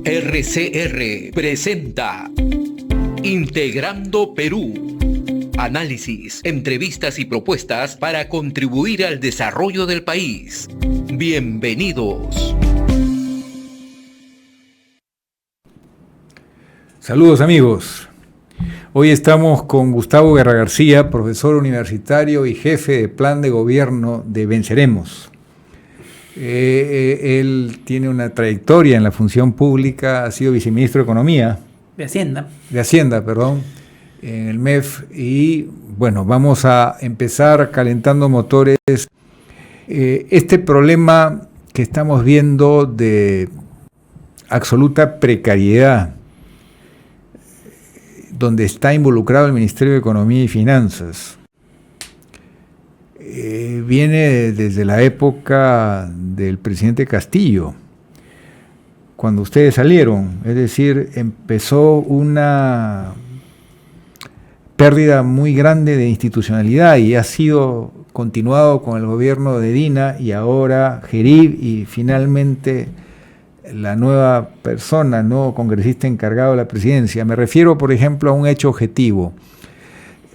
RCR presenta Integrando Perú. Análisis, entrevistas y propuestas para contribuir al desarrollo del país. Bienvenidos. Saludos amigos. Hoy estamos con Gustavo Guerra García, profesor universitario y jefe de plan de gobierno de Venceremos. Él tiene una trayectoria en la función pública, ha sido viceministro de Economía. De Hacienda, en el MEF. Y bueno, vamos a empezar calentando motores. Este problema que estamos viendo de absoluta precariedad, donde está involucrado el Ministerio de Economía y Finanzas, viene desde la época del presidente Castillo, cuando ustedes salieron. Es decir, empezó una pérdida muy grande de institucionalidad y ha sido continuado con el gobierno de Dina y ahora Gerib y finalmente la nueva persona, nuevo congresista encargado de la presidencia. Me refiero, por ejemplo, a un hecho objetivo.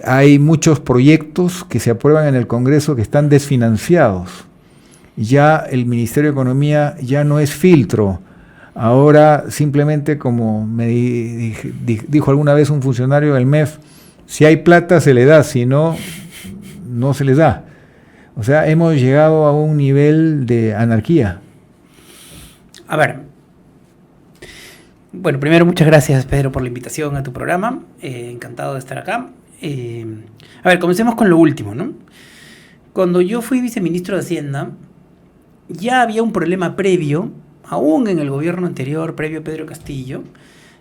Hay muchos proyectos que se aprueban en el Congreso que están desfinanciados. Ya el Ministerio de Economía ya no es filtro. Ahora simplemente, como me dijo alguna vez un funcionario del MEF, si hay plata se le da, si no, no se les da. O sea, hemos llegado a un nivel de anarquía. A ver, bueno, primero muchas gracias Pedro por la invitación a tu programa, encantado de estar acá. A ver, comencemos con lo último, ¿no? Cuando yo fui viceministro de Hacienda, ya había un problema previo, aún en el gobierno anterior, previo a Pedro Castillo,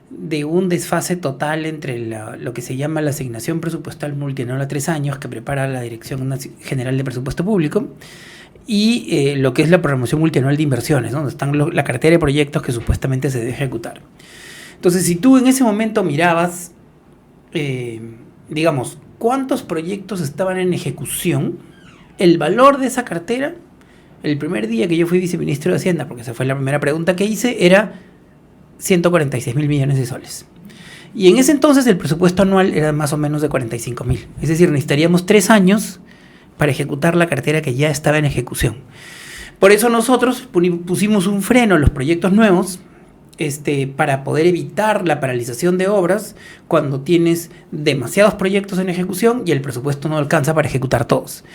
de un desfase total entre lo que se llama la asignación presupuestal multianual a 3 años que prepara la Dirección General de Presupuesto Público y lo que es la programación multianual de inversiones, ¿no? Donde están la cartera de proyectos que supuestamente se debe ejecutar. Entonces, si tú en ese momento mirabas, digamos, cuántos proyectos estaban en ejecución, el valor de esa cartera, el primer día que yo fui viceministro de Hacienda, porque esa fue la primera pregunta que hice, era 146.000 millones de soles. Y en ese entonces el presupuesto anual era más o menos de 45.000. Es decir, necesitaríamos 3 años para ejecutar la cartera que ya estaba en ejecución. Por eso nosotros pusimos un freno a los proyectos nuevos, para poder evitar la paralización de obras cuando tienes demasiados proyectos en ejecución y el presupuesto no alcanza para ejecutar todos.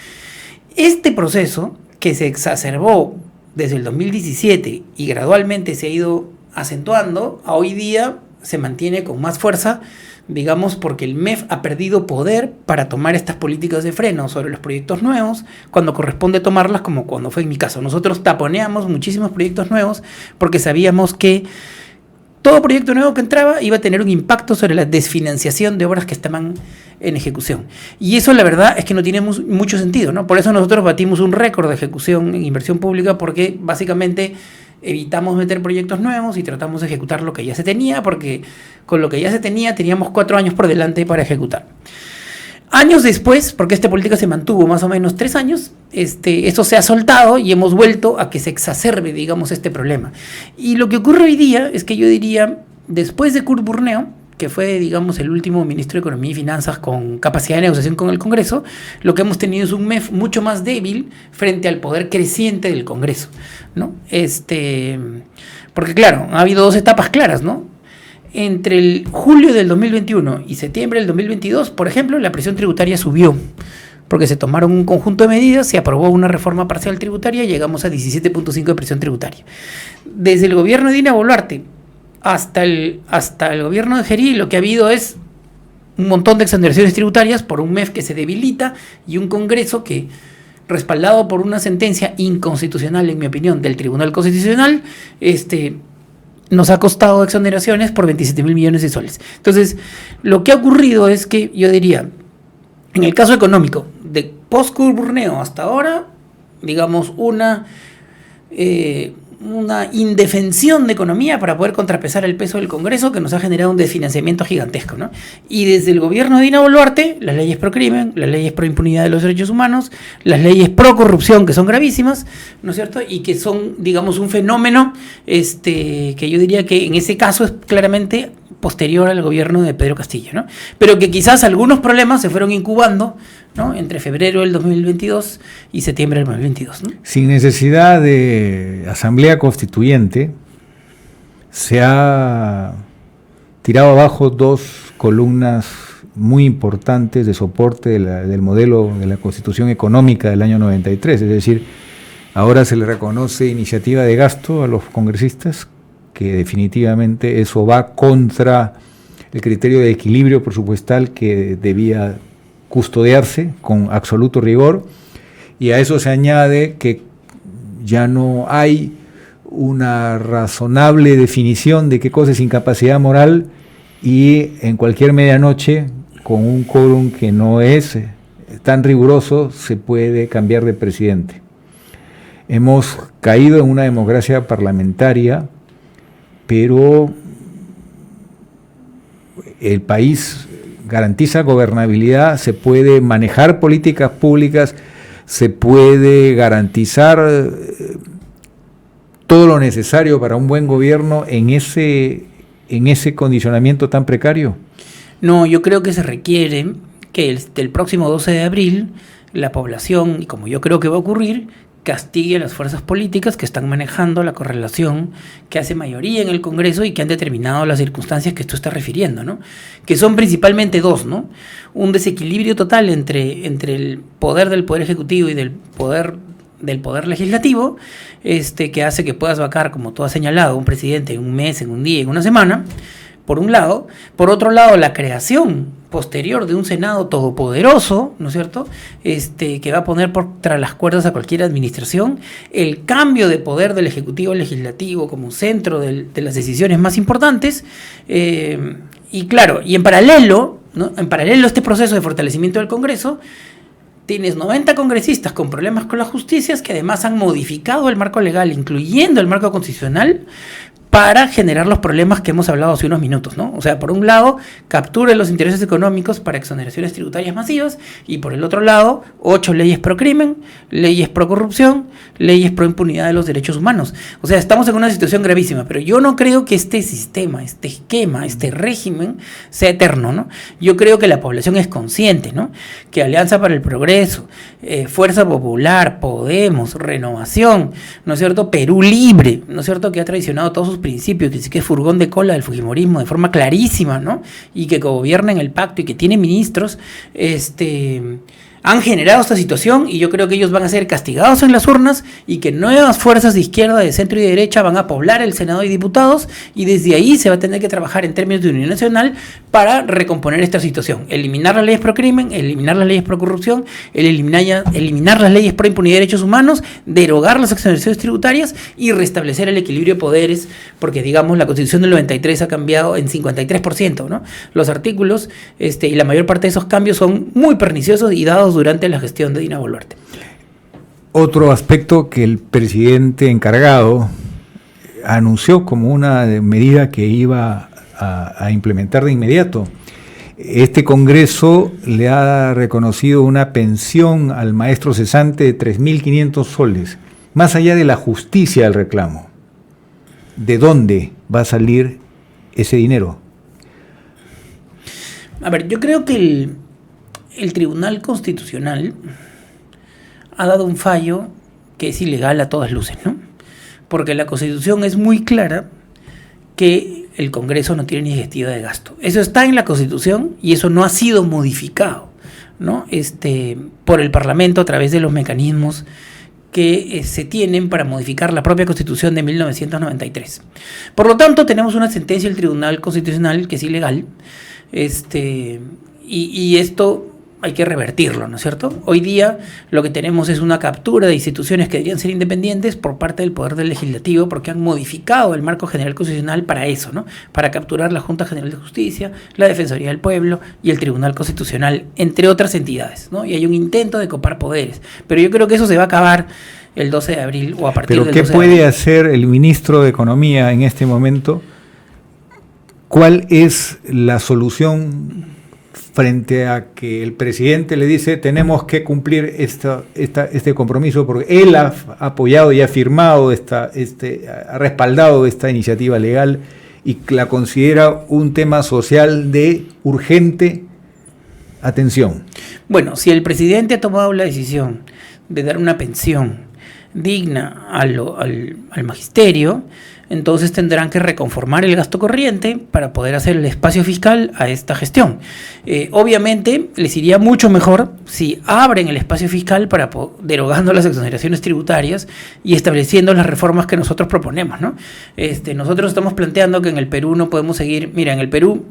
Este proceso, que se exacerbó desde el 2017 y gradualmente se ha ido acentuando, a hoy día se mantiene con más fuerza, digamos, porque el MEF ha perdido poder para tomar estas políticas de freno sobre los proyectos nuevos cuando corresponde tomarlas, como cuando fue en mi caso. Nosotros taponeamos muchísimos proyectos nuevos porque sabíamos que todo proyecto nuevo que entraba iba a tener un impacto sobre la desfinanciación de obras que estaban en ejecución. Y eso la verdad es que no tiene mucho sentido, ¿no? Por eso nosotros batimos un récord de ejecución en inversión pública, porque básicamente evitamos meter proyectos nuevos y tratamos de ejecutar lo que ya se tenía, porque con lo que ya se tenía teníamos 4 años por delante para ejecutar. Años después, porque esta política se mantuvo más o menos 3 años, esto se ha soltado y hemos vuelto a que se exacerbe, digamos, este problema. Y lo que ocurre hoy día es que yo diría, después de Kurt Burneo, que fue, digamos, el último ministro de Economía y Finanzas con capacidad de negociación con el Congreso, lo que hemos tenido es un MEF mucho más débil frente al poder creciente del Congreso, ¿no? Porque claro, ha habido 2 etapas claras, ¿no? Entre el julio del 2021 y septiembre del 2022, por ejemplo, la presión tributaria subió, porque se tomaron un conjunto de medidas, se aprobó una reforma parcial tributaria y llegamos a 17.5 de presión tributaria. Desde el gobierno de Dina Boluarte hasta el gobierno de Gerib, lo que ha habido es un montón de exoneraciones tributarias por un MEF que se debilita y un Congreso que, respaldado por una sentencia inconstitucional, en mi opinión, del Tribunal Constitucional, nos ha costado exoneraciones por 27.000 millones de soles. Entonces, lo que ha ocurrido es que, yo diría, en el caso económico, de post-Kurt Burneo hasta ahora, digamos, un una indefensión de economía para poder contrapesar el peso del Congreso, que nos ha generado un desfinanciamiento gigantesco, ¿no? Y desde el gobierno de Dina Boluarte, las leyes pro crimen, las leyes pro impunidad de los derechos humanos, las leyes pro corrupción, que son gravísimas, ¿no es cierto? Y que son, digamos, un fenómeno que yo diría que en ese caso es claramente posterior al gobierno de Pedro Castillo, ¿no? Pero que quizás algunos problemas se fueron incubando, ¿no?, entre febrero del 2022 y septiembre del 2022, ¿no? Sin necesidad de asamblea constituyente, se ha tirado abajo dos columnas muy importantes de soporte del modelo de la Constitución Económica del año 93, es decir, ahora se le reconoce iniciativa de gasto a los congresistas, que definitivamente eso va contra el criterio de equilibrio presupuestal que debía custodiarse con absoluto rigor, y a eso se añade que ya no hay una razonable definición de qué cosa es incapacidad moral, y en cualquier medianoche, con un quórum que no es tan riguroso, se puede cambiar de presidente. Hemos caído en una democracia parlamentaria, pero el país garantiza gobernabilidad, se puede manejar políticas públicas, se puede garantizar todo lo necesario para un buen gobierno en ese condicionamiento tan precario. No, yo creo que se requiere que el próximo 12 de abril la población, y como yo creo que va a ocurrir, castigue a las fuerzas políticas que están manejando la correlación que hace mayoría en el Congreso y que han determinado las circunstancias que tú estás refiriendo, ¿no? Que son principalmente dos, ¿no? Un desequilibrio total entre el poder del Poder Ejecutivo y del Poder Legislativo, que hace que puedas vacar, como tú has señalado, un presidente en un mes, en un día, en una semana, por un lado. Por otro lado, la creación posterior de un Senado todopoderoso, ¿no es cierto?, que va a poner tras las cuerdas a cualquier administración, el cambio de poder del Ejecutivo al Legislativo como centro de las decisiones más importantes, y claro, y en paralelo, ¿no?, en paralelo a este proceso de fortalecimiento del Congreso, tienes 90 congresistas con problemas con las justicias que además han modificado el marco legal, incluyendo el marco constitucional, para generar los problemas que hemos hablado hace unos minutos, ¿no? O sea, por un lado, captura los intereses económicos para exoneraciones tributarias masivas, y por el otro lado, 8 leyes pro crimen, leyes pro corrupción, leyes pro impunidad de los derechos humanos. O sea, estamos en una situación gravísima, pero yo no creo que este sistema, este esquema, este régimen sea eterno, ¿no? Yo creo que la población es consciente, ¿no?, que Alianza para el Progreso, Fuerza Popular, Podemos, Renovación, ¿no es cierto?, Perú Libre, ¿no es cierto?, que ha traicionado todos sus principios, que sí que es furgón de cola del fujimorismo de forma clarísima, ¿no?, y que gobierna en el pacto y que tiene ministros, han generado esta situación, y yo creo que ellos van a ser castigados en las urnas, y que nuevas fuerzas de izquierda, de centro y de derecha van a poblar el Senado y diputados, y desde ahí se va a tener que trabajar en términos de unión nacional para recomponer esta situación, eliminar las leyes pro crimen, eliminar las leyes pro corrupción, eliminar las leyes pro impunidad de derechos humanos, derogar las exoneraciones tributarias y restablecer el equilibrio de poderes, porque digamos la Constitución del 93 ha cambiado en 53%, ¿no?, los artículos, y la mayor parte de esos cambios son muy perniciosos y dados durante la gestión de Dina Boluarte. Otro aspecto que el presidente encargado anunció como una medida que iba a implementar de inmediato. Este Congreso le ha reconocido una pensión al maestro cesante de 3.500 soles, más allá de la justicia del reclamo. ¿De dónde va a salir ese dinero? A ver, yo creo que el Tribunal Constitucional ha dado un fallo que es ilegal a todas luces, ¿no? Porque la Constitución es muy clara que el Congreso no tiene iniciativa de gasto. Eso está en la Constitución y eso no ha sido modificado, ¿no?, por el Parlamento a través de los mecanismos que se tienen para modificar la propia Constitución de 1993. Por lo tanto, tenemos una sentencia del Tribunal Constitucional que es ilegal, y esto hay que revertirlo, ¿no es cierto? Hoy día lo que tenemos es una captura de instituciones que deberían ser independientes por parte del Poder del Legislativo, porque han modificado el marco general constitucional para eso, ¿no?, para capturar la Junta General de Justicia, la Defensoría del Pueblo y el Tribunal Constitucional, entre otras entidades, ¿no? Y hay un intento de copar poderes, pero yo creo que eso se va a acabar el 12 de abril o a partir Pero del ¿qué 12 de puede abril. hacer el ministro de Economía en este momento? ¿Cuál es la solución frente a que el presidente le dice tenemos que cumplir este compromiso porque él ha apoyado y ha firmado ha respaldado esta iniciativa legal y la considera un tema social de urgente atención? Bueno, si el presidente ha tomado la decisión de dar una pensión digna al magisterio, entonces tendrán que reconformar el gasto corriente para poder hacer el espacio fiscal a esta gestión. Obviamente les iría mucho mejor si abren el espacio fiscal para derogando las exoneraciones tributarias y estableciendo las reformas que nosotros proponemos, ¿no? Nosotros estamos planteando que en el Perú no podemos seguir. Mira, en el Perú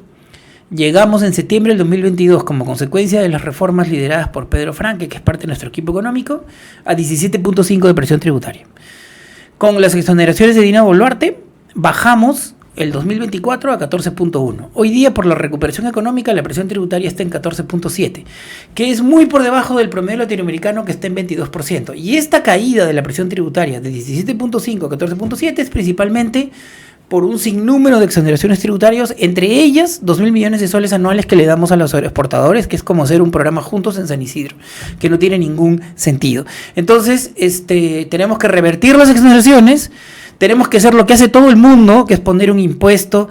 llegamos en septiembre del 2022 como consecuencia de las reformas lideradas por Pedro Franque, que es parte de nuestro equipo económico, a 17.5 de presión tributaria. Con las exoneraciones de Dina Boluarte, bajamos el 2024 a 14.1. Hoy día, por la recuperación económica, la presión tributaria está en 14.7, que es muy por debajo del promedio latinoamericano, que está en 22%. Y esta caída de la presión tributaria de 17.5 a 14.7 es principalmente por un sinnúmero de exoneraciones tributarias, entre ellas 2.000 millones de soles anuales que le damos a los agroexportadores, que es como hacer un programa juntos en San Isidro, que no tiene ningún sentido. Entonces, tenemos que revertir las exoneraciones, tenemos que hacer lo que hace todo el mundo, que es poner un impuesto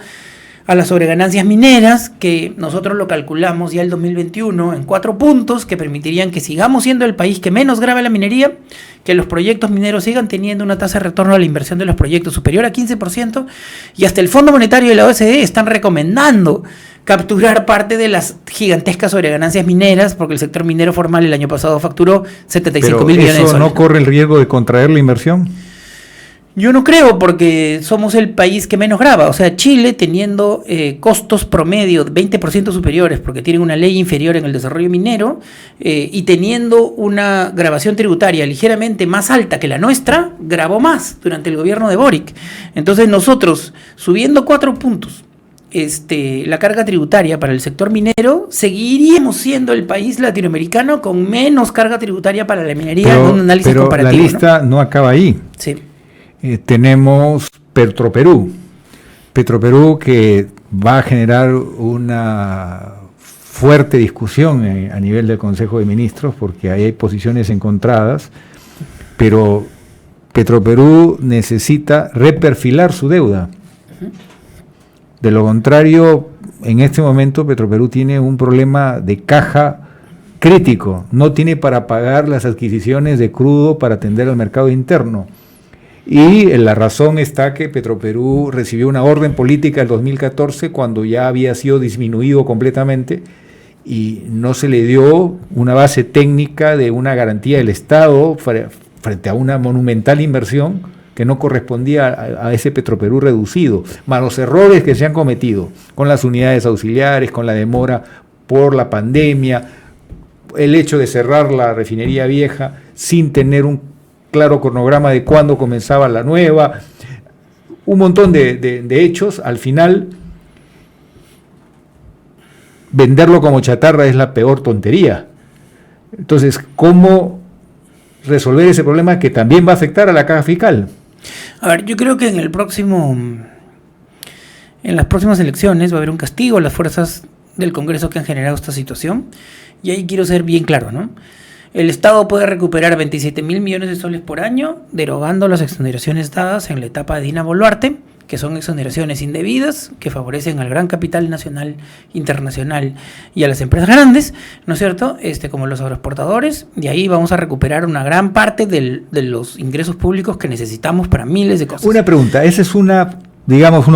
a las sobreganancias mineras, que nosotros lo calculamos ya el 2021 en 4 puntos, que permitirían que sigamos siendo el país que menos grava la minería, que los proyectos mineros sigan teniendo una tasa de retorno a la inversión de los proyectos superior a 15%, y hasta el Fondo Monetario y la OCDE están recomendando capturar parte de las gigantescas sobreganancias mineras, porque el sector minero formal el año pasado facturó 75.000 millones de soles. ¿Eso no corre el riesgo de contraer la inversión? Yo no creo, porque somos el país que menos grava. O sea, Chile, teniendo costos promedio 20% superiores, porque tienen una ley inferior en el desarrollo minero, y teniendo una gravación tributaria ligeramente más alta que la nuestra, gravó más durante el gobierno de Boric. Entonces nosotros, subiendo 4 puntos la carga tributaria para el sector minero, seguiríamos siendo el país latinoamericano con menos carga tributaria para la minería en un análisis comparativo. Pero la lista no acaba ahí. Sí. Tenemos Petroperú, que va a generar una fuerte discusión a nivel del Consejo de Ministros, porque ahí hay posiciones encontradas, pero Petroperú necesita reperfilar su deuda. De lo contrario, en este momento Petroperú tiene un problema de caja crítico, no tiene para pagar las adquisiciones de crudo para atender al mercado interno. Y la razón está que Petroperú recibió una orden política en 2014 cuando ya había sido disminuido completamente y no se le dio una base técnica de una garantía del Estado frente a una monumental inversión que no correspondía a ese Petroperú reducido, más los errores que se han cometido con las unidades auxiliares, con la demora por la pandemia, el hecho de cerrar la refinería vieja sin tener un claro cronograma de cuándo comenzaba la nueva, un montón de hechos. Al final, venderlo como chatarra es la peor tontería. Entonces, ¿cómo resolver ese problema que también va a afectar a la caja fiscal? A ver, yo creo que en las próximas elecciones va a haber un castigo a las fuerzas del Congreso que han generado esta situación, y ahí quiero ser bien claro, ¿no? El Estado puede recuperar 27.000 millones de soles por año, derogando las exoneraciones dadas en la etapa de Dina Boluarte, que son exoneraciones indebidas, que favorecen al gran capital nacional, internacional y a las empresas grandes, ¿no es cierto? Como los agroexportadores, y ahí vamos a recuperar una gran parte de los ingresos públicos que necesitamos para miles de cosas. Una pregunta, esa es una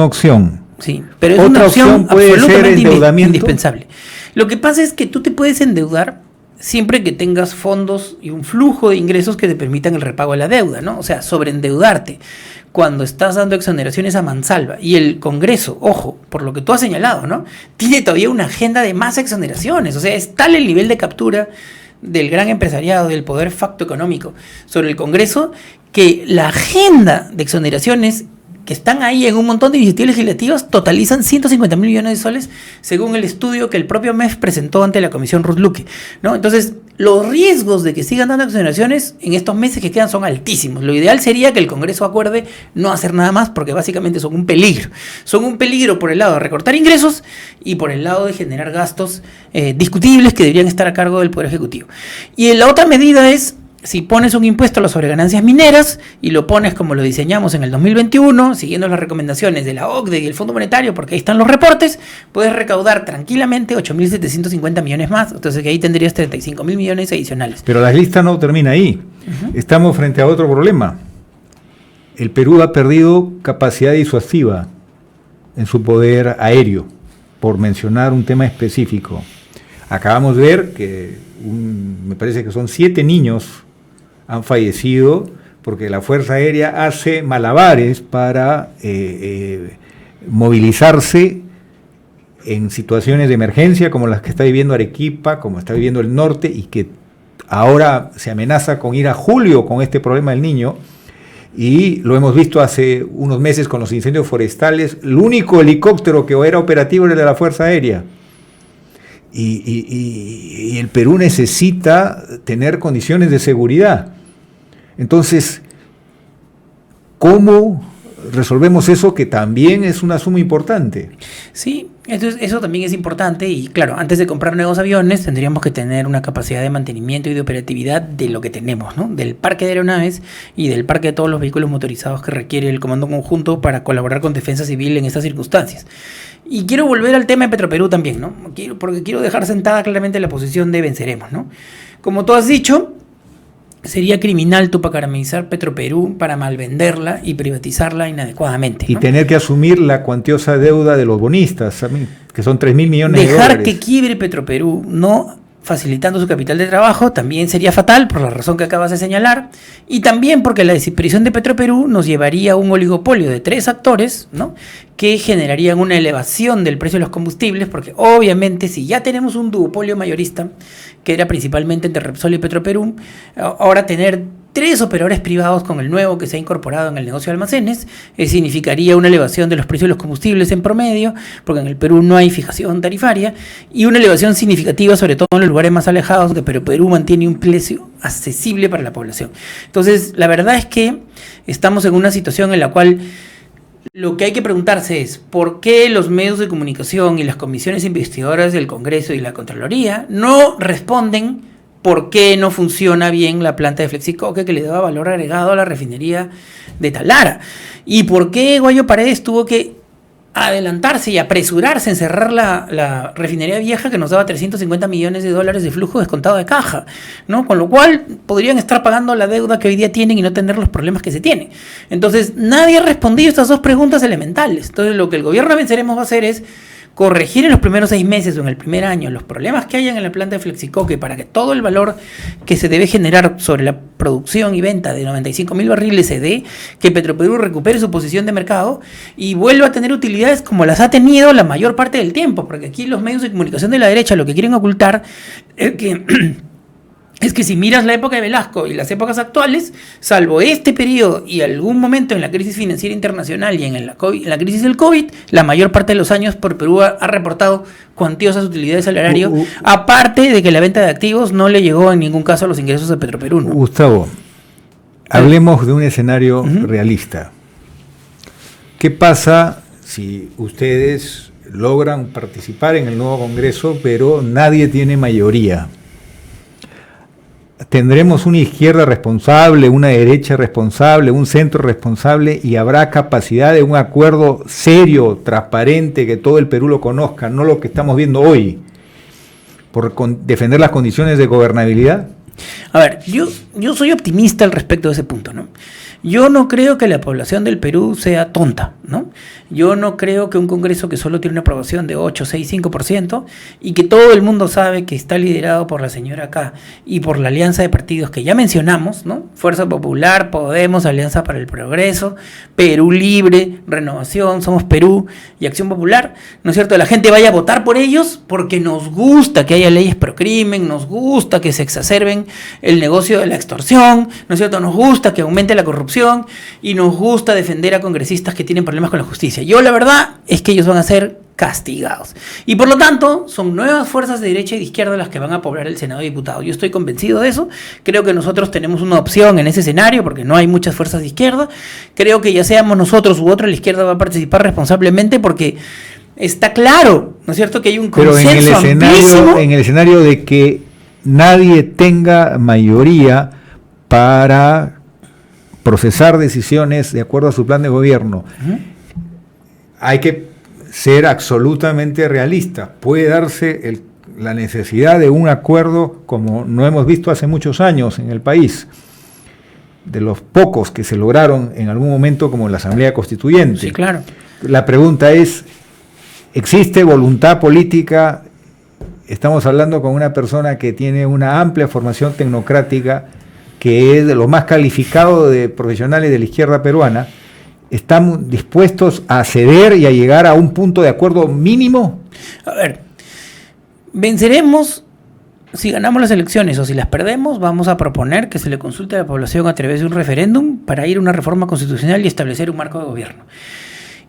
opción. Sí, pero es Otra una opción puede absolutamente ser endeudamiento. indispensable. Lo que pasa es que tú te puedes endeudar siempre que tengas fondos y un flujo de ingresos que te permitan el repago de la deuda, ¿no? O sea, sobreendeudarte cuando estás dando exoneraciones a mansalva y el Congreso, ojo, por lo que tú has señalado, ¿no?, tiene todavía una agenda de más exoneraciones. O sea, es tal el nivel de captura del gran empresariado, del poder facto económico sobre el Congreso, que la agenda de exoneraciones que están ahí en un montón de iniciativas legislativas totalizan 150.000 millones de soles, según el estudio que el propio MEF presentó ante la Comisión Ruth Luque, ¿no? Entonces, los riesgos de que sigan dando exoneraciones en estos meses que quedan son altísimos. Lo ideal sería que el Congreso acuerde no hacer nada más, porque básicamente son un peligro. Son un peligro por el lado de recortar ingresos y por el lado de generar gastos discutibles que deberían estar a cargo del Poder Ejecutivo. Y la otra medida es, si pones un impuesto a las sobreganancias mineras y lo pones como lo diseñamos en el 2021, siguiendo las recomendaciones de la OCDE y el Fondo Monetario, porque ahí están los reportes, puedes recaudar tranquilamente 8.750 millones más. Entonces que ahí tendrías 35.000 millones adicionales. Pero la lista no termina ahí. Estamos frente a otro problema. El Perú ha perdido capacidad disuasiva en su poder aéreo, por mencionar un tema específico. Acabamos de ver que me parece que son 7 niños han fallecido porque la Fuerza Aérea hace malabares para movilizarse en situaciones de emergencia como las que está viviendo Arequipa, como está viviendo el norte, y que ahora se amenaza con ir a julio con este problema del Niño. Y lo hemos visto hace unos meses con los incendios forestales. El único helicóptero que era operativo era el de la Fuerza Aérea. Y el Perú necesita tener condiciones de seguridad. Entonces, ¿cómo resolvemos eso, que también es una suma importante? Sí, eso también es importante, y claro, antes de comprar nuevos aviones tendríamos que tener una capacidad de mantenimiento y de operatividad de lo que tenemos, ¿no? Del parque de aeronaves y del parque de todos los vehículos motorizados que requiere el Comando Conjunto para colaborar con Defensa Civil en estas circunstancias. Y quiero volver al tema de Petroperú también, ¿no? Porque quiero dejar sentada claramente la posición de venceremos, ¿no? Como tú has dicho, sería criminal tupacaramelizar Petroperú para malvenderla y privatizarla inadecuadamente, ¿no? Y tener que asumir la cuantiosa deuda de los bonistas, que son 3.000 millones de dólares. Dejar que quiebre Petroperú, no facilitando su capital de trabajo, también sería fatal por la razón que acabas de señalar, y también porque la desaparición de Petroperú nos llevaría a un oligopolio de 3 actores, ¿no?, que generarían una elevación del precio de los combustibles, porque obviamente si ya tenemos un duopolio mayorista, que era principalmente entre Repsol y Petroperú, ahora tener 3 operadores privados con el nuevo que se ha incorporado en el negocio de almacenes, significaría una elevación de los precios de los combustibles en promedio, porque en el Perú no hay fijación tarifaria, y una elevación significativa sobre todo en los lugares más alejados, donde Perú mantiene un precio accesible para la población. Entonces, la verdad es que estamos en una situación en la cual lo que hay que preguntarse es ¿por qué los medios de comunicación y las comisiones investigadoras del Congreso y la Contraloría no responden por qué no funciona bien la planta de Flexicoque que le daba valor agregado a la refinería de Talara? ¿Y por qué Guayo Paredes tuvo que adelantarse y apresurarse en cerrar la refinería vieja que nos daba 350 millones de dólares de flujo descontado de caja, ¿no? Con lo cual podrían estar pagando la deuda que hoy día tienen y no tener los problemas que se tienen. Entonces, nadie ha respondido estas 2 preguntas elementales. Entonces, lo que el gobierno de Venceremos va a hacer es corregir en los primeros 6 meses o en el primer año los problemas que hayan en la planta de Flexicoque para que todo el valor que se debe generar sobre la producción y venta de 95.000 barriles se dé, que Petroperú recupere su posición de mercado y vuelva a tener utilidades como las ha tenido la mayor parte del tiempo, porque aquí los medios de comunicación de la derecha lo que quieren ocultar es que si miras la época de Velasco y las épocas actuales, salvo este periodo y algún momento en la crisis financiera internacional y en la crisis del COVID, la mayor parte de los años por Perú ha reportado cuantiosas utilidades salariales, aparte de que la venta de activos no le llegó en ningún caso a los ingresos de Petroperú, ¿no? Gustavo, hablemos de un escenario realista. ¿Qué pasa si ustedes logran participar en el nuevo Congreso, pero nadie tiene mayoría? ¿Tendremos una izquierda responsable, una derecha responsable, un centro responsable, y habrá capacidad de un acuerdo serio, transparente, que todo el Perú lo conozca, no lo que estamos viendo hoy, por defender las condiciones de gobernabilidad? A ver, yo soy optimista al respecto de ese punto, ¿no? Yo no creo que la población del Perú sea tonta, ¿no? Yo no creo que un Congreso que solo tiene una aprobación de 8, 6, 5% y que todo el mundo sabe que está liderado por la señora K y por la alianza de partidos que ya mencionamos, ¿no? Fuerza Popular, Podemos, Alianza para el Progreso, Perú Libre, Renovación, Somos Perú y Acción Popular, ¿no es cierto? La gente vaya a votar por ellos porque nos gusta que haya leyes pro crimen, nos gusta que se exacerben el negocio de la extorsión, ¿no es cierto? Nos gusta que aumente la corrupción corrupción y nos gusta defender a congresistas que tienen problemas con la justicia. Yo la verdad es que ellos van a ser castigados. Y por lo tanto, son nuevas fuerzas de derecha y de izquierda las que van a poblar el Senado de Diputados. Yo estoy convencido de eso. Creo que nosotros tenemos una opción en ese escenario porque no hay muchas fuerzas de izquierda. Creo que ya seamos nosotros u otro, la izquierda va a participar responsablemente porque está claro, ¿no es cierto?, que hay un consenso pero en el escenario de que nadie tenga mayoría para procesar decisiones de acuerdo a su plan de gobierno, hay que ser absolutamente realista. Puede darse la necesidad de un acuerdo como no hemos visto hace muchos años en el país, de los pocos que se lograron en algún momento como la Asamblea Constituyente. Sí, claro. La pregunta es, ¿existe voluntad política? Estamos hablando con una persona que tiene una amplia formación tecnocrática, que es de lo más calificado de profesionales de la izquierda peruana. ¿Están dispuestos a ceder y a llegar a un punto de acuerdo mínimo? A ver, venceremos si ganamos las elecciones, o si las perdemos, vamos a proponer que se le consulte a la población a través de un referéndum para ir a una reforma constitucional y establecer un marco de gobierno.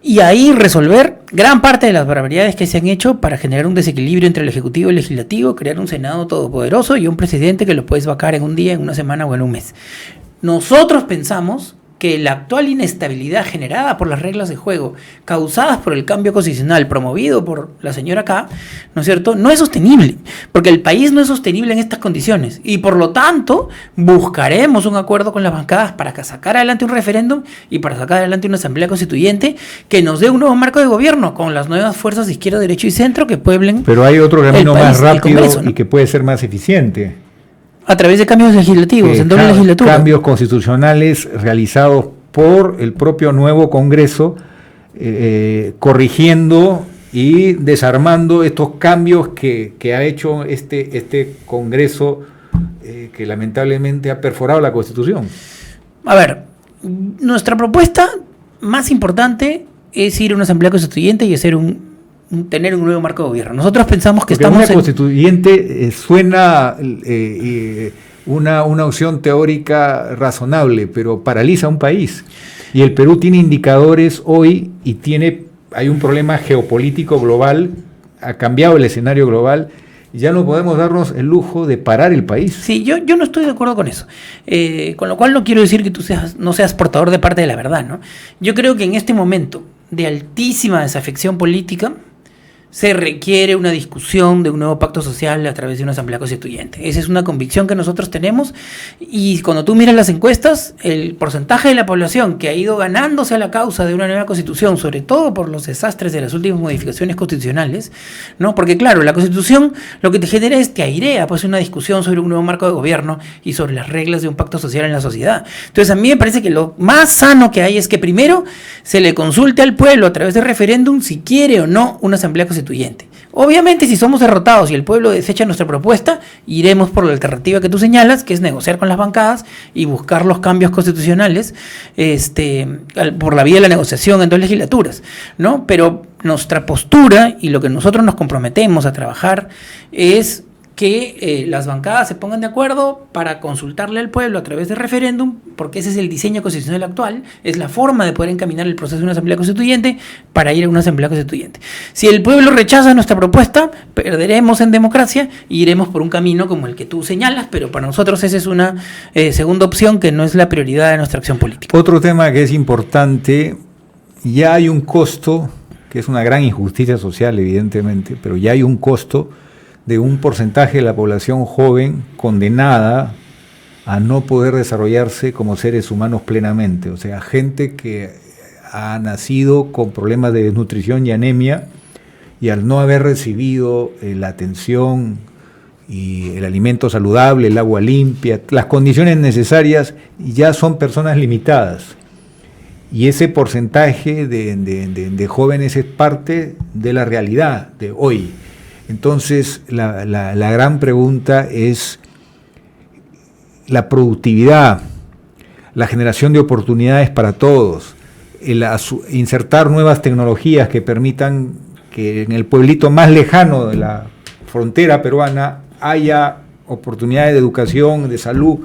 Y ahí resolver gran parte de las barbaridades que se han hecho para generar un desequilibrio entre el Ejecutivo y el Legislativo, crear un Senado todopoderoso y un presidente que lo puedes vacar en un día, en una semana o en un mes. Nosotros pensamos que la actual inestabilidad generada por las reglas de juego, causadas por el cambio constitucional promovido por la señora K, ¿no es cierto?, no es sostenible, porque el país no es sostenible en estas condiciones, y por lo tanto buscaremos un acuerdo con las bancadas para sacar adelante un referéndum y para sacar adelante una asamblea constituyente que nos dé un nuevo marco de gobierno con las nuevas fuerzas de izquierda, derecha y centro que pueblen. Pero hay otro camino más rápido, Congreso, ¿no?, y que puede ser más eficiente. A través de cambios legislativos, en doble legislatura. Cambios constitucionales realizados por el propio nuevo Congreso, corrigiendo y desarmando estos cambios que ha hecho este Congreso, que lamentablemente ha perforado la Constitución. A ver, nuestra propuesta más importante es ir a una asamblea constituyente y hacer tener un nuevo marco de gobierno. Nosotros pensamos que porque una constituyente suena una opción teórica razonable, pero paraliza un país. Y el Perú tiene indicadores hoy y hay un problema geopolítico global, ha cambiado el escenario global, y ya no podemos darnos el lujo de parar el país. Sí, yo no estoy de acuerdo con eso. Con lo cual no quiero decir que tú no seas portador de parte de la verdad, ¿no? Yo creo que en este momento de altísima desafección política se requiere una discusión de un nuevo pacto social a través de una asamblea constituyente. Esa es una convicción que nosotros tenemos, y cuando tú miras las encuestas, el porcentaje de la población que ha ido ganándose a la causa de una nueva constitución, sobre todo por los desastres de las últimas modificaciones constitucionales, ¿no? Porque claro, la constitución lo que te genera es, te airea pues una discusión sobre un nuevo marco de gobierno y sobre las reglas de un pacto social en la sociedad. Entonces a mí me parece que lo más sano que hay es que primero se le consulte al pueblo a través de referéndum si quiere o no una asamblea constituyente. Obviamente, si somos derrotados y el pueblo desecha nuestra propuesta, iremos por la alternativa que tú señalas, que es negociar con las bancadas y buscar los cambios constitucionales por la vía de la negociación en dos legislaturas, ¿no? Pero nuestra postura y lo que nosotros nos comprometemos a trabajar es que las bancadas se pongan de acuerdo para consultarle al pueblo a través de referéndum, porque ese es el diseño constitucional actual, es la forma de poder encaminar el proceso de una asamblea constituyente para ir a una asamblea constituyente. Si el pueblo rechaza nuestra propuesta, perderemos en democracia y iremos por un camino como el que tú señalas, pero para nosotros esa es una segunda opción que no es la prioridad de nuestra acción política. Otro tema que es importante, ya hay un costo, que es una gran injusticia social evidentemente, pero ya hay un costo de un porcentaje de la población joven condenada a no poder desarrollarse como seres humanos plenamente. O sea, gente que ha nacido con problemas de desnutrición y anemia, y al no haber recibido la atención y el alimento saludable, el agua limpia, las condiciones necesarias, ya son personas limitadas. Y ese porcentaje de jóvenes es parte de la realidad de hoy. Entonces, la gran pregunta es la productividad, la generación de oportunidades para todos, insertar nuevas tecnologías que permitan que en el pueblito más lejano de la frontera peruana haya oportunidades de educación, de salud,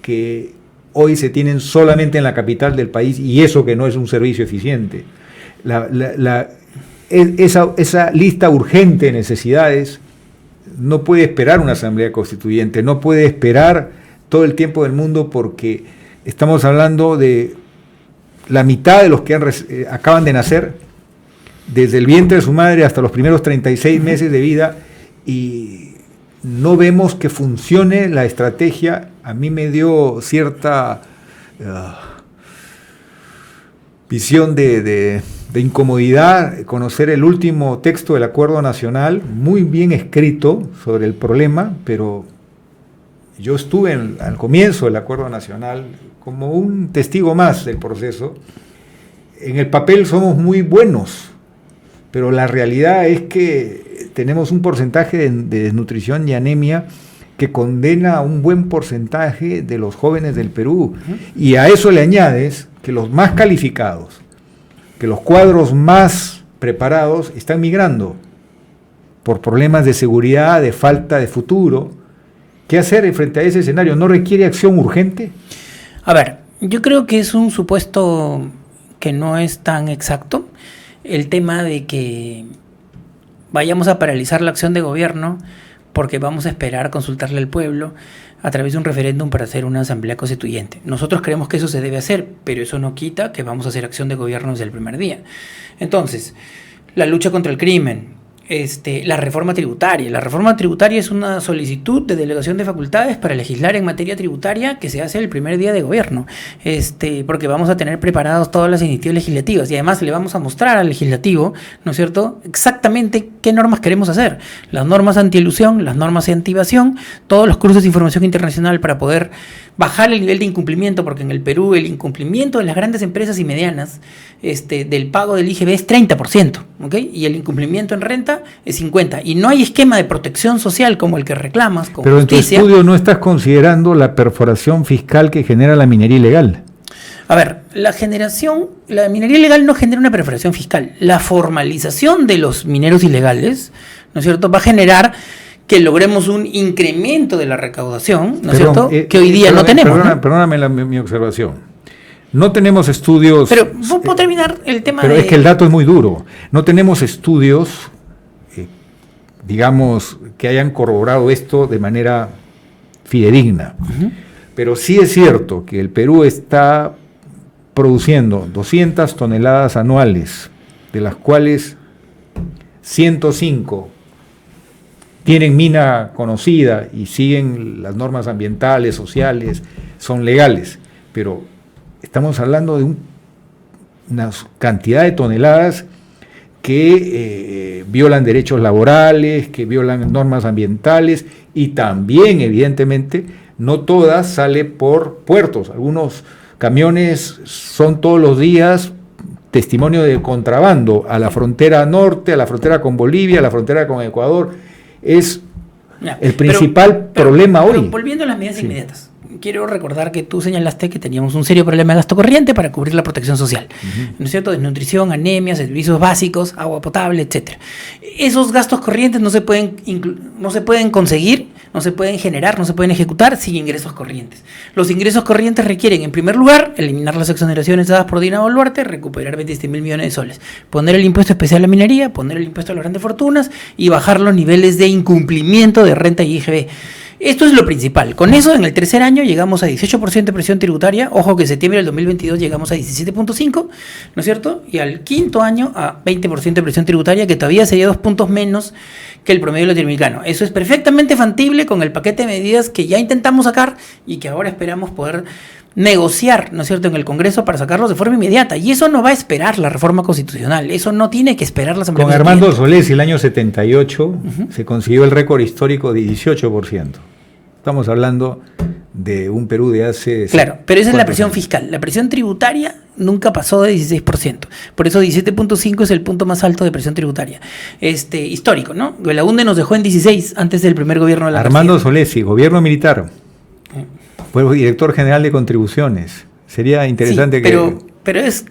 que hoy se tienen solamente en la capital del país, y eso que no es un servicio eficiente. Esa lista urgente de necesidades no puede esperar una asamblea constituyente, no puede esperar todo el tiempo del mundo, porque estamos hablando de la mitad de los que acaban de nacer, desde el vientre de su madre hasta los primeros 36 meses de vida, y no vemos que funcione la estrategia. A mí me dio cierta visión de incomodidad conocer el último texto del Acuerdo Nacional, muy bien escrito sobre el problema, pero yo estuve al comienzo del Acuerdo Nacional como un testigo más del proceso. En el papel somos muy buenos, pero la realidad es que tenemos un porcentaje de desnutrición y anemia que condena a un buen porcentaje de los jóvenes del Perú. Y a eso le añades que los más calificados, que los cuadros más preparados están migrando por problemas de seguridad, de falta de futuro. ¿Qué hacer frente a ese escenario? ¿No requiere acción urgente? A ver, yo creo que es un supuesto que no es tan exacto. El tema de que vayamos a paralizar la acción de gobierno porque vamos a esperar consultarle al pueblo a través de un referéndum para hacer una asamblea constituyente. Nosotros creemos que eso se debe hacer, pero eso no quita que vamos a hacer acción de gobierno desde el primer día. Entonces, la lucha contra el crimen, la reforma tributaria. La reforma tributaria es una solicitud de delegación de facultades para legislar en materia tributaria que se hace el primer día de gobierno, porque vamos a tener preparados todas las iniciativas legislativas, y además le vamos a mostrar al legislativo, ¿no es cierto?, exactamente qué normas queremos hacer. Las normas antielusión, las normas anti-evasión, todos los cruces de información internacional para poder bajar el nivel de incumplimiento, porque en el Perú el incumplimiento de las grandes empresas y medianas del pago del IGB es 30%, ¿ok? Y el incumplimiento en renta es 50%. Y no hay esquema de protección social como el que reclamas con Pero justicia. En tu estudio no estás considerando la perforación fiscal que genera la minería ilegal. A ver, la minería ilegal no genera una perforación fiscal. La formalización de los mineros ilegales, ¿no es cierto?, va a generar que logremos un incremento de la recaudación, ¿no es cierto?, que hoy día no tenemos. Perdóname mi observación. No tenemos estudios... Pero puedo terminar el tema pero es que el dato es muy duro. No tenemos estudios, digamos, que hayan corroborado esto de manera fidedigna. Uh-huh. Pero sí es cierto que el Perú está produciendo 200 toneladas anuales, de las cuales 105 tienen mina conocida y siguen las normas ambientales, sociales, son legales, pero estamos hablando de una cantidad de toneladas que violan derechos laborales, que violan normas ambientales, y también, evidentemente, no todas salen por puertos. Algunos camiones son todos los días testimonio de contrabando a la frontera norte, a la frontera con Bolivia, a la frontera con Ecuador. Es el principal problema hoy. Pero volviendo a las medidas inmediatas, quiero recordar que tú señalaste que teníamos un serio problema de gasto corriente para cubrir la protección social, ¿no es cierto? Desnutrición, anemia, servicios básicos, agua potable, etcétera. Esos gastos corrientes no se pueden conseguir, no se pueden generar, no se pueden ejecutar sin ingresos corrientes. Los ingresos corrientes requieren, en primer lugar, eliminar las exoneraciones dadas por Dina Boluarte, recuperar 27.000 millones de soles, poner el impuesto especial a la minería, poner el impuesto a las grandes fortunas y bajar los niveles de incumplimiento de renta y IGB. Esto es lo principal. Con eso, en el tercer año llegamos a 18% de presión tributaria. Ojo que en septiembre del 2022 llegamos a 17.5%, ¿no es cierto? Y al quinto año a 20% de presión tributaria, que todavía sería 2 puntos menos que el promedio latinoamericano. Eso es perfectamente factible con el paquete de medidas que ya intentamos sacar y que ahora esperamos poder negociar, ¿no es cierto?, en el Congreso para sacarlos de forma inmediata. Y eso no va a esperar la reforma constitucional, eso no tiene que esperar la Asamblea Constituyente. Con Armando Solés, el año 78, se consiguió el récord histórico de 18%. Estamos hablando de un Perú de hace... Claro, pero esa es la presión fiscal. La presión tributaria nunca pasó de 16%. Por eso 17.5 es el punto más alto de presión tributaria. Histórico, ¿no? La UNDE nos dejó en 16 antes del primer gobierno de la Armando Solesi, gobierno militar. Fue director general de contribuciones. Sería interesante pero es...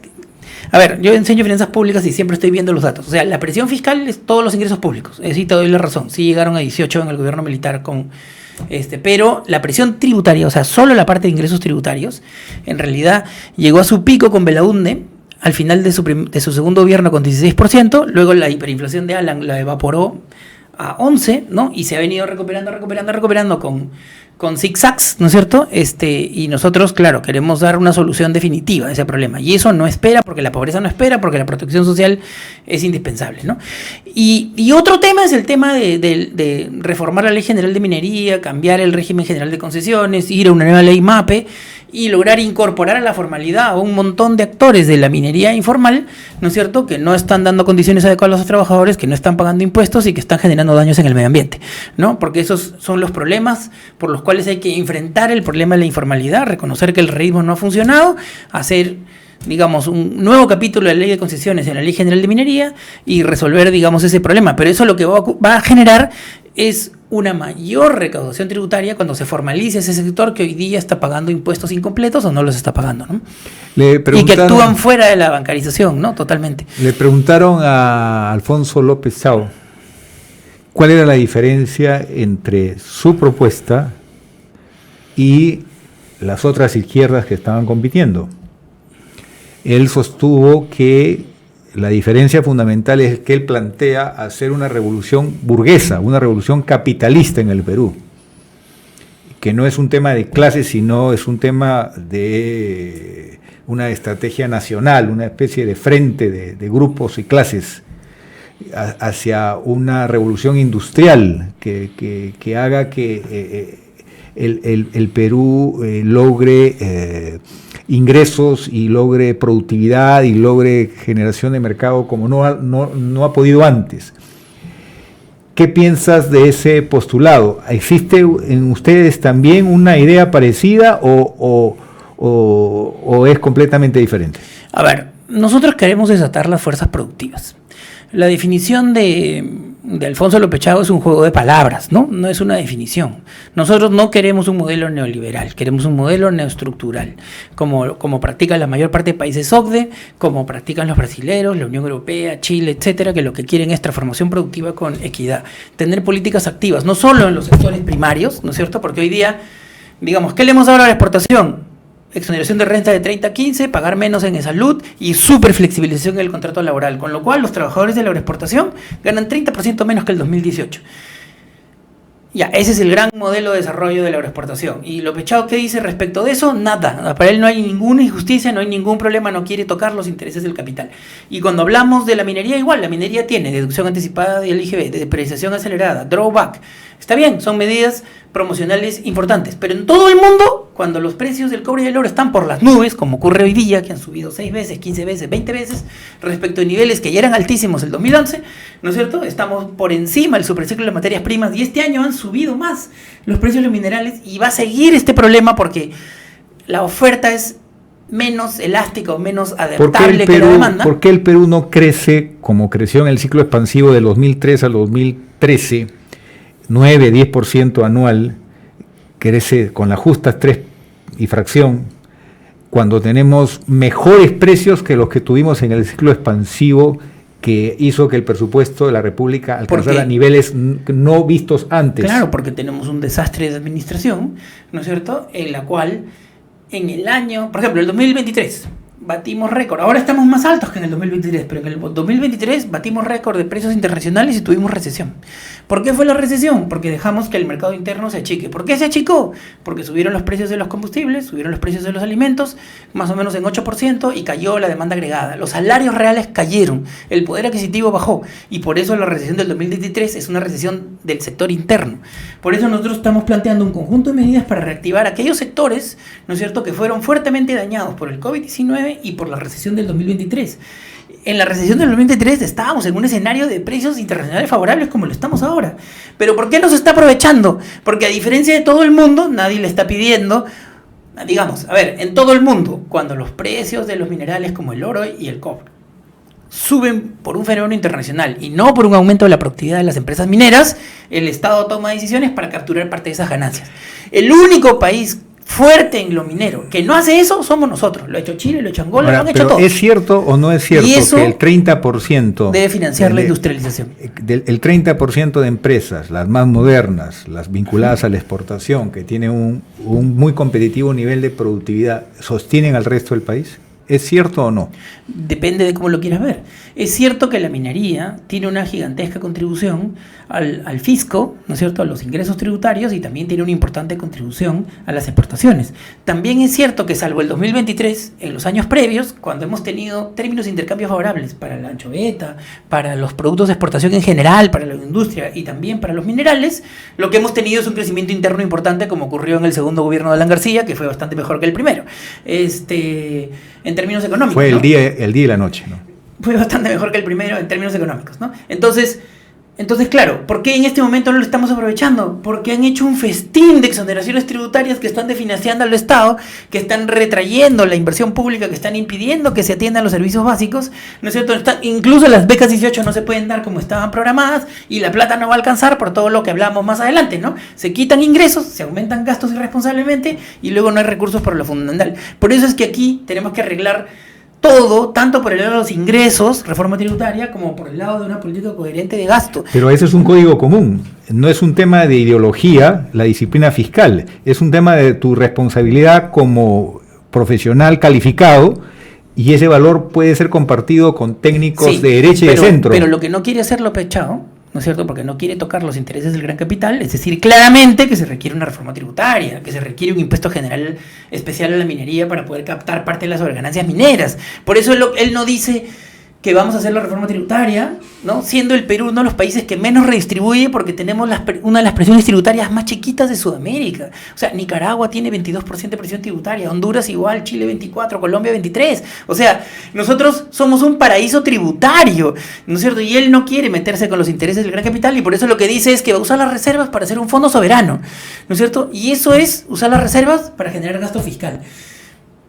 A ver, yo enseño finanzas públicas y siempre estoy viendo los datos. O sea, la presión fiscal es todos los ingresos públicos. Sí, te doy la razón. Sí llegaron a 18 en el gobierno militar con Pero la presión tributaria, o sea, solo la parte de ingresos tributarios, en realidad llegó a su pico con Belaúnde al final de su segundo gobierno con 16%, luego la hiperinflación de Alan la evaporó a 11%, ¿no? Y se ha venido recuperando con zigzags, ¿no es cierto? Y nosotros, claro, queremos dar una solución definitiva a ese problema. Y eso no espera, porque la pobreza no espera, porque la protección social es indispensable, ¿no? Y otro tema es el tema de reformar la Ley General de Minería, cambiar el régimen general de concesiones, ir a una nueva ley MAPE y lograr incorporar a la formalidad a un montón de actores de la minería informal, ¿no es cierto?, que no están dando condiciones adecuadas a los trabajadores, que no están pagando impuestos y que están generando daños en el medio ambiente, ¿no? Porque esos son los problemas por los cuales hay que enfrentar el problema de la informalidad, reconocer que el reísmo no ha funcionado, hacer, digamos, un nuevo capítulo de la Ley de Concesiones en la Ley General de Minería y resolver, digamos, ese problema. Pero eso lo que va a generar es una mayor recaudación tributaria cuando se formalice ese sector que hoy día está pagando impuestos incompletos o no los está pagando, ¿no? Y que actúan fuera de la bancarización, ¿no? Totalmente. Le preguntaron a Alfonso López Chao cuál era la diferencia entre su propuesta y las otras izquierdas que estaban compitiendo. Él sostuvo que la diferencia fundamental es que él plantea hacer una revolución burguesa, una revolución capitalista en el Perú, que no es un tema de clases, sino es un tema de una estrategia nacional, una especie de frente de grupos y clases hacia una revolución industrial que haga que el Perú logre ingresos y logre productividad y logre generación de mercado como no ha podido antes. ¿Qué piensas de ese postulado? ¿Existe en ustedes también una idea parecida o es completamente diferente? A ver, nosotros queremos desatar las fuerzas productivas. La definición de Alfonso López Chao es un juego de palabras, ¿no? No es una definición. Nosotros no queremos un modelo neoliberal, queremos un modelo neoestructural, como practica la mayor parte de países OCDE, como practican los brasileros, la Unión Europea, Chile, etcétera, que lo que quieren es transformación productiva con equidad. Tener políticas activas, no solo en los sectores primarios, ¿no es cierto? Porque hoy día, digamos, ¿qué le hemos dado a la exportación? Exoneración de renta de 30 a 15, pagar menos en salud y súper flexibilización en el contrato laboral, con lo cual los trabajadores de la agroexportación ganan 30% menos que el 2018. Ya, ese es el gran modelo de desarrollo de la agroexportación. ¿Y López Chao qué dice respecto de eso? Nada. Para él no hay ninguna injusticia, no hay ningún problema, no quiere tocar los intereses del capital. Y cuando hablamos de la minería, igual, la minería tiene deducción anticipada del IGB, depreciación acelerada, drawback. Está bien, son medidas promocionales importantes, pero en todo el mundo, cuando los precios del cobre y el oro están por las nubes, como ocurre hoy día, que han subido 6 veces, 15 veces, 20 veces, respecto a niveles que ya eran altísimos el 2011, ¿no es cierto? Estamos por encima del superciclo de las materias primas y este año han subido más los precios de los minerales y va a seguir este problema porque la oferta es menos elástica o menos adaptable que la demanda. ¿Por qué el Perú no crece como creció en el ciclo expansivo del 2003 al 2013? 9-10% anual, crece con las justas 3 y fracción, cuando tenemos mejores precios que los que tuvimos en el ciclo expansivo que hizo que el presupuesto de la República alcanzara niveles no vistos antes. Claro, porque tenemos un desastre de administración, ¿no es cierto?, en la cual en el año, por ejemplo, el 2023, batimos récord. Ahora estamos más altos que en el 2023, pero en el 2023 batimos récord de precios internacionales y tuvimos recesión. ¿Por qué fue la recesión? Porque dejamos que el mercado interno se achique. ¿Por qué se achicó? Porque subieron los precios de los combustibles, subieron los precios de los alimentos, más o menos en 8%, y cayó la demanda agregada. Los salarios reales cayeron, el poder adquisitivo bajó, y por eso la recesión del 2023 es una recesión del sector interno. Por eso nosotros estamos planteando un conjunto de medidas para reactivar aquellos sectores, ¿no es cierto?, que fueron fuertemente dañados por el COVID-19 y por la recesión del 2023. En la recesión del 2023 estábamos en un escenario de precios internacionales favorables como lo estamos ahora. ¿Pero por qué no se está aprovechando? Porque a diferencia de todo el mundo, nadie le está pidiendo, digamos, a ver, en todo el mundo, cuando los precios de los minerales como el oro y el cobre suben por un fenómeno internacional y no por un aumento de la productividad de las empresas mineras, el Estado toma decisiones para capturar parte de esas ganancias. El único país fuerte en lo minero. Que no hace eso, somos nosotros. Lo ha hecho Chile, lo ha hecho Angola, Ahora, lo han hecho pero todos. ¿es cierto o no es cierto Y eso que el 30% debe financiar la industrialización? El 30% de empresas, las más modernas, las vinculadas a la exportación, que tienen un muy competitivo nivel de productividad, sostienen al resto del país? ¿Es cierto o no? Depende de cómo lo quieras ver. Es cierto que la minería tiene una gigantesca contribución al fisco, ¿no es cierto?, a los ingresos tributarios, y también tiene una importante contribución a las exportaciones. También es cierto que, salvo el 2023, en los años previos, cuando hemos tenido términos de intercambio favorables para la anchoveta, para los productos de exportación en general, para la industria y también para los minerales, lo que hemos tenido es un crecimiento interno importante, como ocurrió en el segundo gobierno de Alan García, que fue bastante mejor que el primero. En términos económicos. Fue ¿no? el día y la noche, ¿no? Fue bastante mejor que el primero en términos económicos, ¿no? Entonces, claro, ¿por qué en este momento no lo estamos aprovechando? Porque han hecho un festín de exoneraciones tributarias que están desfinanciando al Estado, que están retrayendo la inversión pública, que están impidiendo que se atiendan los servicios básicos, ¿no es cierto? Incluso las becas 18 no se pueden dar como estaban programadas, y la plata no va a alcanzar por todo lo que hablamos más adelante, ¿no? Se quitan ingresos, se aumentan gastos irresponsablemente, y luego no hay recursos para lo fundamental. Por eso es que aquí tenemos que arreglar todo, tanto por el lado de los ingresos, reforma tributaria, como por el lado de una política coherente de gasto. Pero ese es un código común, no es un tema de ideología, la disciplina fiscal, es un tema de tu responsabilidad como profesional calificado, y ese valor puede ser compartido con técnicos de derecha y de centro. Pero lo que no quiere hacer López Chao, ¿no es cierto?, porque no quiere tocar los intereses del gran capital, es decir, claramente que se requiere una reforma tributaria, que se requiere un impuesto general especial a la minería para poder captar parte de las sobreganancias mineras. Por eso él no dice que vamos a hacer la reforma tributaria, ¿no?, siendo el Perú uno de los países que menos redistribuye, porque tenemos una de las presiones tributarias más chiquitas de Sudamérica. O sea, Nicaragua tiene 22% de presión tributaria, Honduras igual, Chile 24%, Colombia 23%. O sea, nosotros somos un paraíso tributario, ¿no es cierto? Y él no quiere meterse con los intereses del gran capital, y por eso lo que dice es que va a usar las reservas para hacer un fondo soberano, ¿no es cierto? Y eso es usar las reservas para generar gasto fiscal.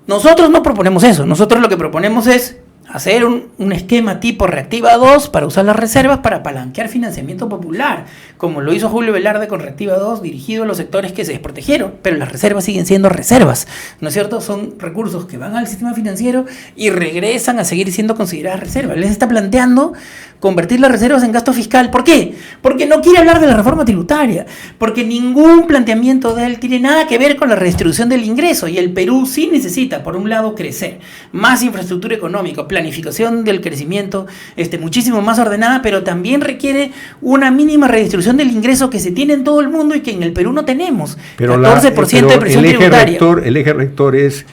Nosotros no proponemos eso, nosotros lo que proponemos es hacer un esquema tipo Reactiva 2 para usar las reservas para apalanquear financiamiento popular, como lo hizo Julio Velarde con Reactiva 2, dirigido a los sectores que se desprotegieron, pero las reservas siguen siendo reservas, ¿no es cierto? Son recursos que van al sistema financiero y regresan a seguir siendo consideradas reservas. Les está planteando convertir las reservas en gasto fiscal. ¿Por qué? Porque no quiere hablar de la reforma tributaria, porque ningún planteamiento de él tiene nada que ver con la redistribución del ingreso, y el Perú sí necesita, por un lado, crecer, más infraestructura económica, planificación del crecimiento muchísimo más ordenada, pero también requiere una mínima redistribución del ingreso que se tiene en todo el mundo y que en el Perú no tenemos. Pero 14% de presión tributaria. El eje rector es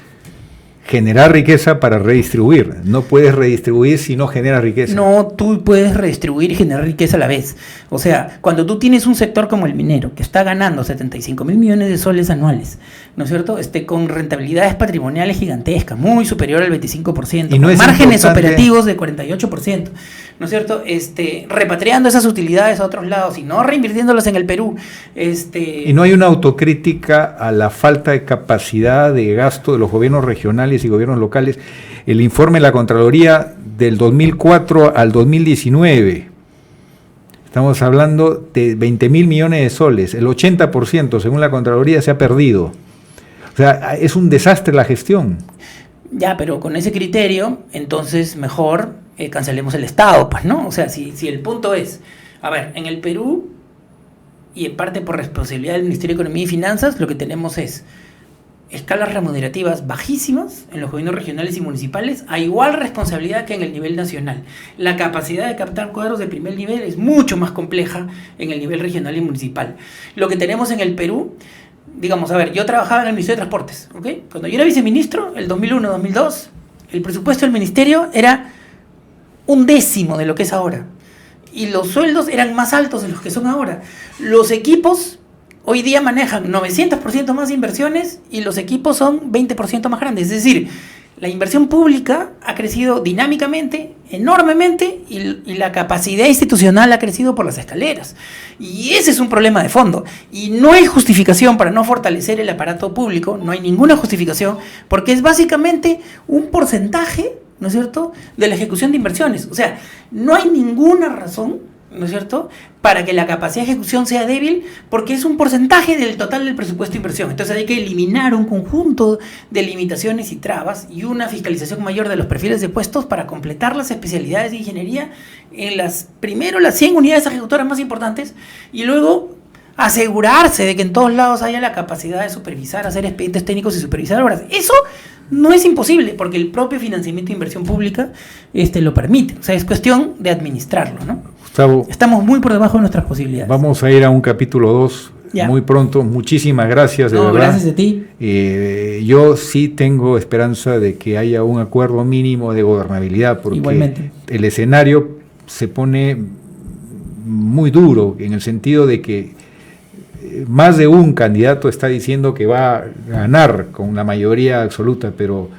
generar riqueza para redistribuir. No puedes redistribuir si no generas riqueza. No, tú puedes redistribuir y generar riqueza a la vez. O sea, cuando tú tienes un sector como el minero, que está ganando 75.000 millones de soles anuales, ¿no es cierto?, con rentabilidades patrimoniales gigantescas, muy superior al 25%, y no con es márgenes importante operativos de 48%, ¿no es cierto?, repatriando esas utilidades a otros lados y no reinvirtiéndolas en el Perú. Y no hay una autocrítica a la falta de capacidad de gasto de los gobiernos regionales y gobiernos locales. El informe de la Contraloría del 2004 al 2019, estamos hablando de 20.000 millones de soles, el 80%, según la Contraloría, se ha perdido. O sea, es un desastre la gestión. Ya, pero con ese criterio, entonces mejor cancelemos el Estado, pues, ¿no? O sea, si el punto es, a ver, en el Perú, y en parte por responsabilidad del Ministerio de Economía y Finanzas, lo que tenemos es escalas remunerativas bajísimas en los gobiernos regionales y municipales, a igual responsabilidad que en el nivel nacional. La capacidad de captar cuadros de primer nivel es mucho más compleja en el nivel regional y municipal. Lo que tenemos en el Perú, digamos, a ver, yo trabajaba en el Ministerio de Transportes, ¿ok? Cuando yo era viceministro, el 2001-2002, el presupuesto del ministerio era 1/10 de lo que es ahora. Y los sueldos eran más altos de los que son ahora. Los equipos hoy día manejan 900% más inversiones y los equipos son 20% más grandes. Es decir, la inversión pública ha crecido dinámicamente, enormemente, y la capacidad institucional ha crecido por las escaleras. Y ese es un problema de fondo. Y no hay justificación para no fortalecer el aparato público, no hay ninguna justificación, porque es básicamente un porcentaje, ¿no es cierto?, de la ejecución de inversiones. O sea, no hay ninguna razón ¿no es cierto?, para que la capacidad de ejecución sea débil, porque es un porcentaje del total del presupuesto de inversión. Entonces hay que eliminar un conjunto de limitaciones y trabas y una fiscalización mayor de los perfiles de puestos para completar las especialidades de ingeniería en primero las 100 unidades ejecutoras más importantes y luego asegurarse de que en todos lados haya la capacidad de supervisar, hacer expedientes técnicos y supervisar obras. Eso no es imposible porque el propio financiamiento de inversión pública lo permite. O sea, es cuestión de administrarlo, ¿no? Gustavo, estamos muy por debajo de nuestras posibilidades. Vamos a ir a un capítulo 2 muy pronto. Muchísimas gracias, de verdad. Gracias a ti. Yo sí tengo esperanza de que haya un acuerdo mínimo de gobernabilidad, porque igualmente el escenario se pone muy duro en el sentido de que más de un candidato está diciendo que va a ganar con la mayoría absoluta, pero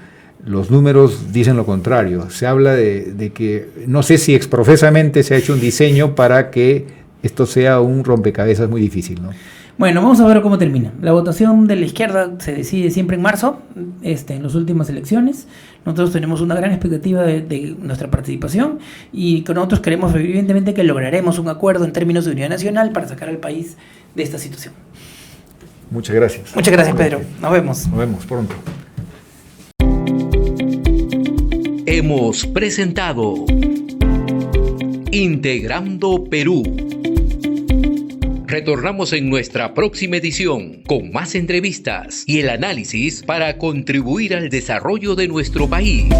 los números dicen lo contrario. Se habla de que, no sé si exprofesamente se ha hecho un diseño para que esto sea un rompecabezas muy difícil, ¿no? Bueno, vamos a ver cómo termina. La votación de la izquierda se decide siempre en marzo, en las últimas elecciones. Nosotros tenemos una gran expectativa de nuestra participación y con nosotros creemos evidentemente que lograremos un acuerdo en términos de unidad nacional para sacar al país de esta situación. Muchas gracias. Muchas gracias, Pedro. Nos vemos. Nos vemos pronto. Hemos presentado Integrando Perú. Retornamos en nuestra próxima edición con más entrevistas y el análisis para contribuir al desarrollo de nuestro país.